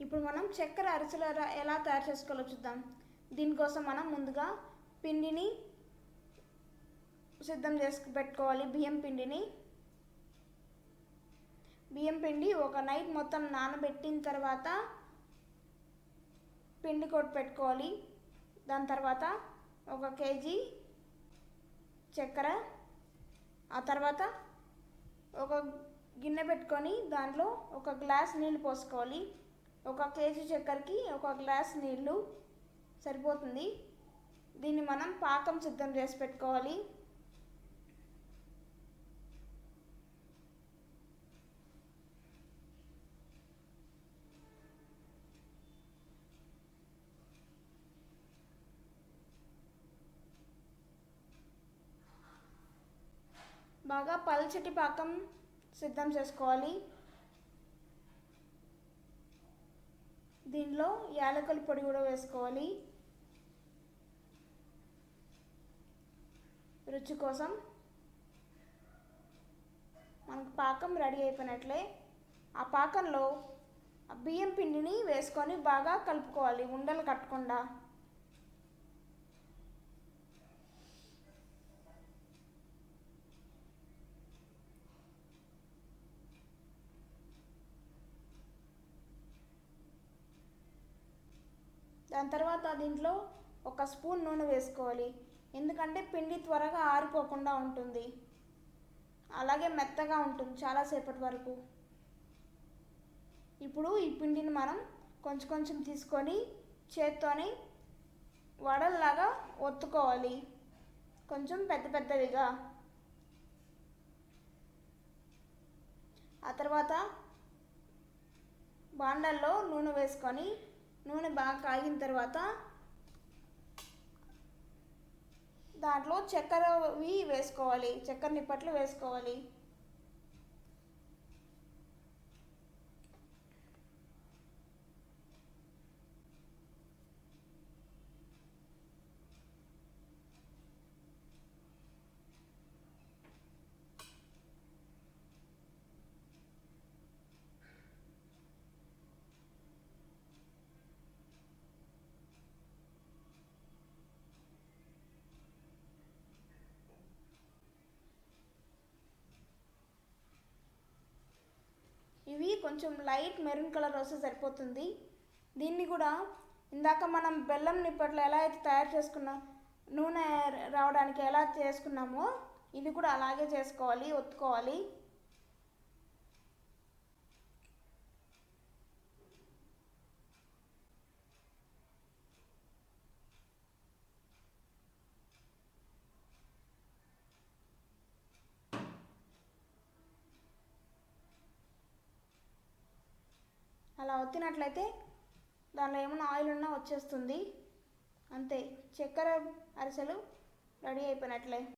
ఇప్పుడు మనం చక్కెర అరిసెలు ఎలా తయారు చేసుకోవాలో చూద్దాం. దీనికోసం మనం ముందుగా పిండిని సిద్ధం చేసి పెట్టుకోవాలి. బియ్యం పిండి ఒక నైట్ మొత్తం నానబెట్టిన తర్వాత పిండి కొట్టి పెట్టుకోవాలి. దాని తర్వాత 1 కేజీ చక్కెర, ఆ తర్వాత ఒక గిన్నె పెట్టుకొని దాంట్లో 1 గ్లాస్ నీళ్ళు పోసుకోవాలి. 1 కేజీ చక్కెరకి 1 గ్లాస్ నీళ్ళు సరిపోతుంది. దీన్ని మనం పాకం సిద్ధం చేసి పెట్టుకోవాలి. బాగా పల్చటి పాకం సిద్ధం చేసుకోవాలి. దీనిలో యాలకుల పొడి కూడా వేసుకోవాలి రుచి కోసం. మనకు పాకం రెడీ అయిపోయినట్లే. ఆ పాకంలో బియ్యం పిండిని వేసుకొని బాగా కలుపుకోవాలి, ఉండలు కట్టకుండా. దాని తర్వాత దీంట్లో 1 స్పూన్ నూనె వేసుకోవాలి. ఎందుకంటే పిండి త్వరగా ఆరిపోకుండా ఉంటుంది, అలాగే మెత్తగా ఉంటుంది చాలాసేపటి వరకు. ఇప్పుడు ఈ పిండిని మనం కొంచెం కొంచెం తీసుకొని చేత్తోని వడల్లాగా ఒత్తుకోవాలి, కొంచెం పెద్ద పెద్దవిగా. ఆ తర్వాత బాండల్లో నూనె వేసుకొని నూనె బాగా కాగిన తర్వాత దాంట్లో చక్కెరవి వేసుకోవాలి, చక్కెర నిప్పట్లు వేసుకోవాలి. ఇవి కొంచెం లైట్ మెరూన్ కలర్ వస్తే సరిపోతుంది. దీన్ని కూడా ఇందాక మనం బెల్లం నిప్పట్లు ఎలా అయితే తయారు చేసుకున్నాం, నూనె రావడానికి ఎలా చేసుకున్నామో ఇది కూడా అలాగే చేసుకోవాలి, ఒత్తుకోవాలి. అలా ఒత్తినట్లయితే దానిలో ఏమైనా ఆయిల్ ఉన్నా వచ్చేస్తుంది. అంతే, చక్కెర అరిసెలు రెడీ అయిపోయినట్లే.